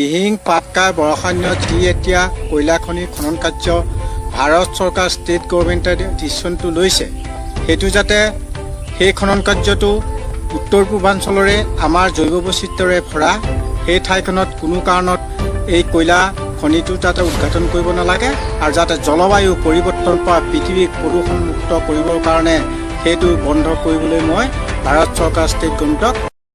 দিহিং পাটকাই বৰষাণ্যত যি এতিয়া কয়লা খনি খনন কাৰ্য ভাৰত চৰকাৰ ষ্টেট গভৰ্ণমেণ্টে ডিচিশ্যনটো লৈছে সেইটো যাতে সেই খনন কাৰ্যটো উত্তৰ পূৰ্বাঞ্চলৰে আমাৰ জৈৱ বৈচিত্ৰ্যৰে ভৰা সেই ঠাইখনত কোনো কাৰণত এই কয়লা খনিটো যাতে উদ্ঘাটন কৰিব নালাগে আৰু যাতে জলবায়ু পৰিৱৰ্তন পৰা পৃথিৱীক প্ৰদূষণমুক্ত কৰিবৰ কাৰণে সেইটো বন্ধ কৰিবলৈ মই ভাৰত চৰকাৰ ষ্টেট গভৰ্ণমেণ্টক